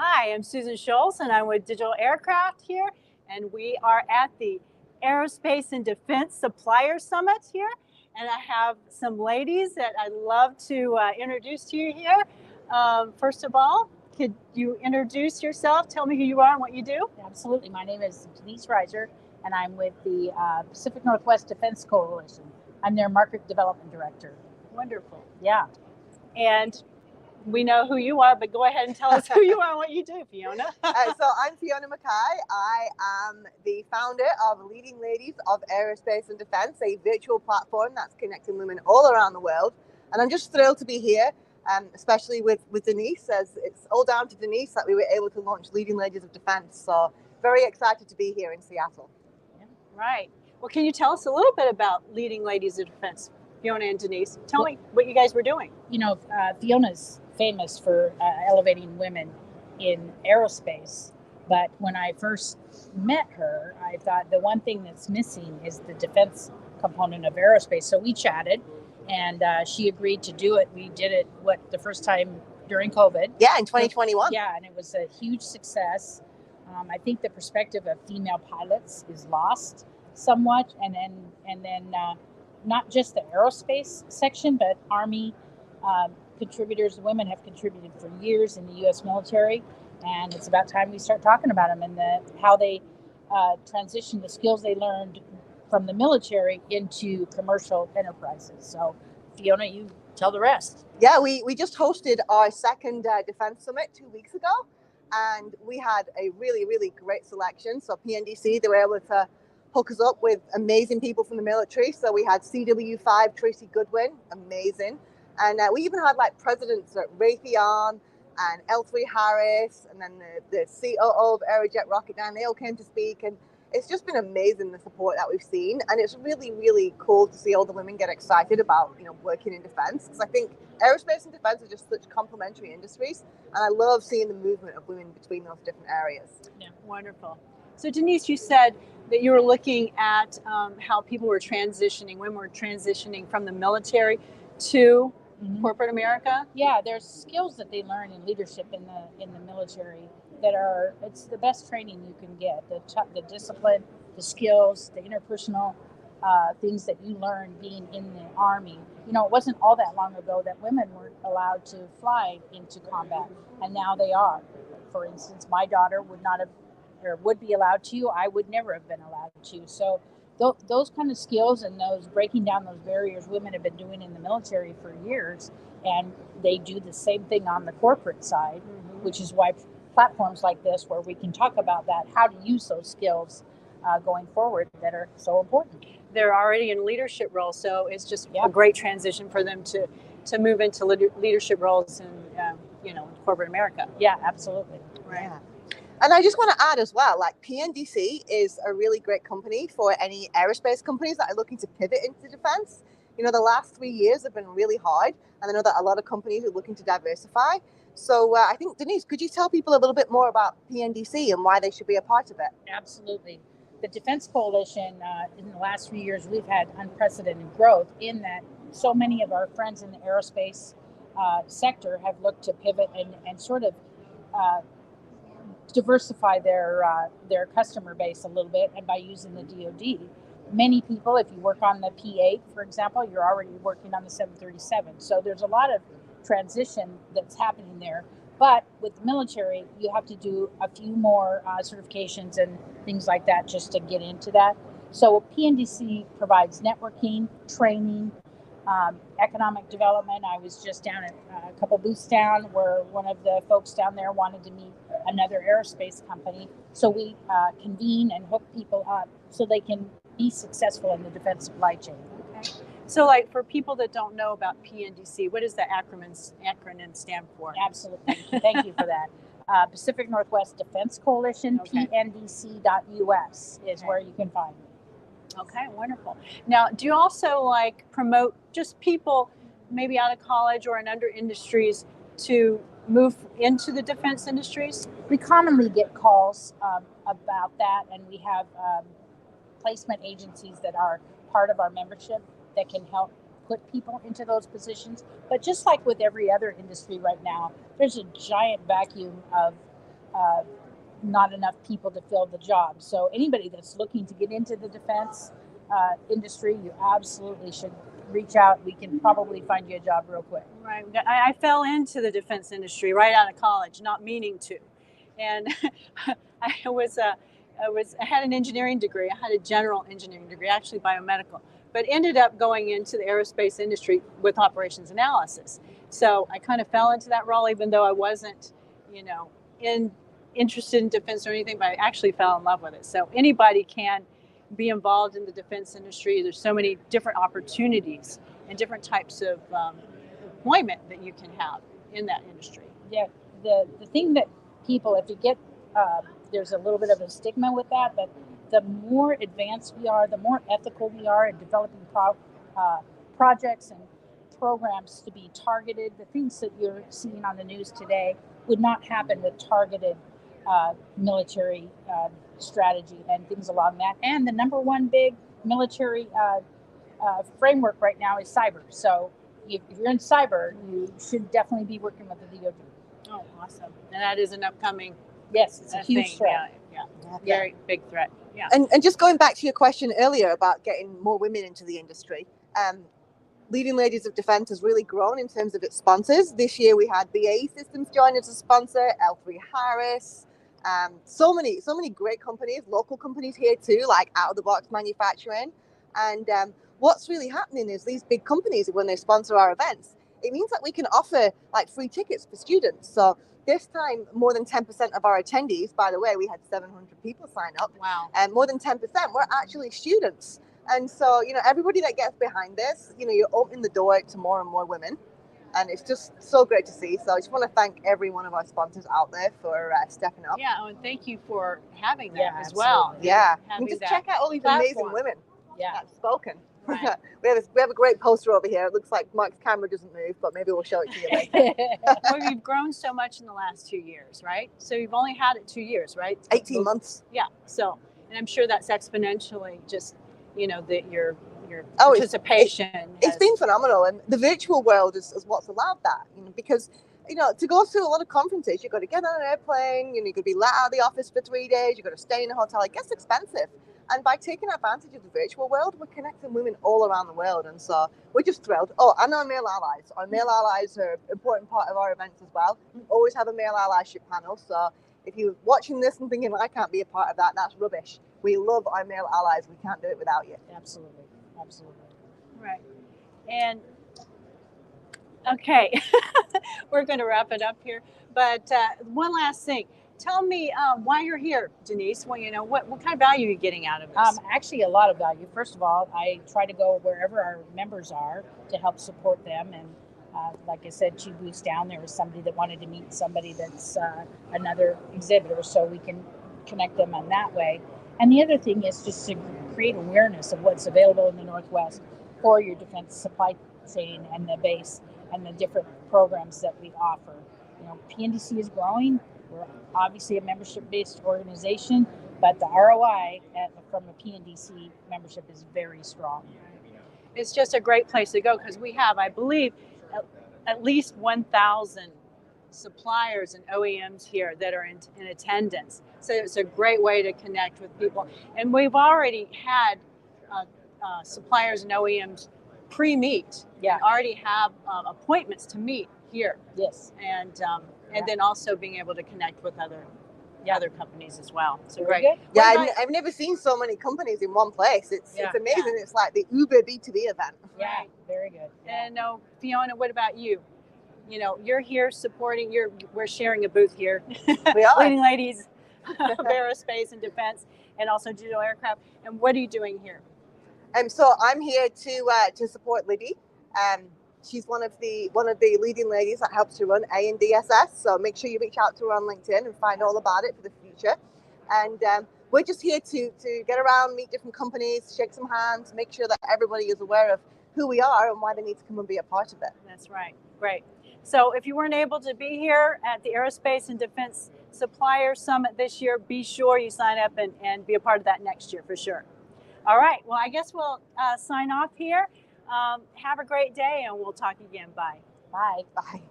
Hi, I'm Susan Schultz, and I'm with Digital Aircraft here, and we are at the Aerospace and Defense Supplier Summit here, and I have some ladies that I'd love to introduce to you here. First of all, could you introduce yourself? Tell me who you are and what you do. Absolutely. My name is Denise Reiser, and I'm with the Pacific Northwest Defense Coalition. I'm their Market Development Director. Wonderful. Yeah. And we know who you are, but go ahead and tell us who you are and what you do, Fiona. So I'm Fiona Mackay. I am the founder of Leading Ladies of Aerospace and Defense, a virtual platform that's connecting women all around the world. And I'm just thrilled to be here, especially with Denise, as it's all down to Denise that we were able to launch Leading Ladies of Defense. So very excited to be here in Seattle. Yeah. Right. Well, can you tell us a little bit about Leading Ladies of Defense? Fiona and Denise, tell me what you guys were doing. You know, Fiona's famous for elevating women in aerospace, but when I first met her, I thought the one thing that's missing is the defense component of aerospace. So we chatted, and she agreed to do it. We did it, the first time during COVID? Yeah, in 2021. Yeah, and it was a huge success. I think the perspective of female pilots is lost somewhat, and then not just the aerospace section, but Army contributors. Women have contributed for years in the U.S. military, and it's about time we start talking about them and how they transition the skills they learned from the military into commercial enterprises. So, Fiona, you tell the rest. Yeah, we just hosted our second Defense Summit 2 weeks ago, and we had a really, really great selection. So PNDC, they were able to hook us up with amazing people from the military. So we had CW5 Tracy Goodwin, amazing. And we even had like presidents at Raytheon and L3 Harris, and then the COO of Aerojet Rocketdyne, they all came to speak. And it's just been amazing, the support that we've seen. And it's really, really cool to see all the women get excited about, working in defense. Because I think aerospace and defense are just such complementary industries. And I love seeing the movement of women between those different areas. Yeah, wonderful. So Denise, you said that you were looking at how people were transitioning, women were transitioning from the military to corporate America. Yeah, there's skills that they learn in leadership in the military that it's the best training you can get. The discipline, the skills, the interpersonal things that you learn being in the Army. It wasn't all that long ago that women weren't allowed to fly into combat, and now they are. For instance, my daughter would be allowed to. I would never have been allowed to. So those kind of skills and those breaking down those barriers women have been doing in the military for years, and they do the same thing on the corporate side, which is why platforms like this, where we can talk about that, how to use those skills going forward, that are so important. They're already in leadership roles, so it's just a great transition for them to move into leadership roles in corporate America. Yeah, absolutely. Right. Yeah. And I just want to add as well, like PNDC is a really great company for any aerospace companies that are looking to pivot into defense. The last 3 years have been really hard, and I know that a lot of companies are looking to diversify. So I think, Denise, could you tell people a little bit more about PNDC and why they should be a part of it? Absolutely. The Defense Coalition, in the last 3 years, we've had unprecedented growth in that so many of our friends in the aerospace sector have looked to pivot and sort of diversify their customer base a little bit, and by using the DoD. Many people, if you work on the P-8, for example, you're already working on the 737. So there's a lot of transition that's happening there. But with the military, you have to do a few more certifications and things like that just to get into that. So PNDC provides networking, training, economic development. I was just down at a couple booths down where one of the folks down there wanted to meet another aerospace company. So we convene and hook people up so they can be successful in the defense supply chain. Okay. So like for people that don't know about PNDC, what does the acronym stand for? Absolutely. Thank you for that. Pacific Northwest Defense Coalition, okay. PNDC.us is where you can find me. Okay, wonderful. Now, do you also promote just people maybe out of college or in other industries to move into the defense industries? We commonly get calls about that, and we have placement agencies that are part of our membership that can help put people into those positions. But just like with every other industry right now, there's a giant vacuum of not enough people to fill the job. So anybody that's looking to get into the defense industry, you absolutely should reach out. We can probably find you a job real quick. Right. I fell into the defense industry right out of college, not meaning to, and I had an engineering degree. I had a general engineering degree, actually biomedical, but ended up going into the aerospace industry with operations analysis. So I kind of fell into that role, even though I wasn't, interested in defense or anything, but I actually fell in love with it. So anybody can be involved in the defense industry. There's so many different opportunities and different types of employment that you can have in that industry. Yeah, the thing that people, if you get, there's a little bit of a stigma with that, but the more advanced we are, the more ethical we are in developing projects and programs to be targeted. The things that you're seeing on the news today would not happen with targeted military strategy and things along that. And the number one big military framework right now is cyber. So if you're in cyber, you should definitely be working with the DoD. Oh, awesome. And that is an upcoming Yes, it's a huge threat. Yeah. Very big threat. Yeah. And just going back to your question earlier about getting more women into the industry, Leading Ladies of Defense has really grown in terms of its sponsors. This year we had BAE Systems join as a sponsor, L3 Harris, so many great companies, local companies here too, like out of the box manufacturing. And what's really happening is these big companies, when they sponsor our events, it means that we can offer like free tickets for students. So this time, more than 10% of our attendees, by the way, we had 700 people sign up. Wow. And more than 10% were actually students. And so, everybody that gets behind this, you're opening the door to more and more women. And it's just so great to see. So I just want to thank every one of our sponsors out there for stepping up. Yeah, and thank you for having them as absolutely. well. Yeah, Having and just that check out all these platform. amazing women Yeah. that have spoken. Right. we have a great poster over here. It looks like Mark's camera doesn't move, but maybe we'll show it to you later. Well, you've grown so much in the last 2 years, right? So you've only had it 2 years, right? 18 months. Yeah. So, and I'm sure that's exponentially just, that your Oh, participation. It's been phenomenal, and the virtual world is what's allowed that. Because to go to a lot of conferences, you've got to get on an airplane. You've got to be let out of the office for 3 days. You've got to stay in a hotel. It gets expensive. And by taking advantage of the virtual world, we're connecting women all around the world. And so we're just thrilled. Oh, and our male allies. Our male allies are an important part of our events as well. We always have a male allyship panel. So if you're watching this and thinking, I can't be a part of that, that's rubbish. We love our male allies. We can't do it without you. Absolutely. Right. And okay, we're going to wrap it up here. But one last thing. Tell me why you're here, Denise. Well, what kind of value are you getting out of this? Actually, a lot of value. First of all, I try to go wherever our members are to help support them. And like I said, 2 booths down, there was somebody that wanted to meet somebody that's another exhibitor, so we can connect them on that way. And the other thing is just to create awareness of what's available in the Northwest for your defense supply chain and the base and the different programs that we offer. PNDC is growing. We're obviously a membership-based organization, but the ROI from a PNDC membership is very strong. It's just a great place to go because we have, I believe, at least 1,000 suppliers and OEMs here that are in attendance. So it's a great way to connect with people. And we've already had suppliers and OEMs pre-meet. Yeah. And already have appointments to meet here. Yes. And then also being able to connect with other companies as well. So Very great. good. Yeah, I've never seen so many companies in one place. It's amazing. It's like the Uber B2B event. Yeah, very good. Yeah. And Fiona, what about you? You're here supporting. We're sharing a booth here. We are. Leading Ladies of Aerospace and Defense, and also digital aircraft. And what are you doing here? So I'm here to support Liddy. She's one of the leading ladies that helps to run A&DSS. So make sure you reach out to her on LinkedIn and find all about it for the future. And we're just here to get around, meet different companies, shake some hands, make sure that everybody is aware of who we are and why they need to come and be a part of it. That's right. Great. So if you weren't able to be here at the Aerospace and Defense Supplier Summit this year, be sure you sign up and be a part of that next year for sure. All right. Well, I guess we'll sign off here. Have a great day, and we'll talk again. Bye. Bye. Bye.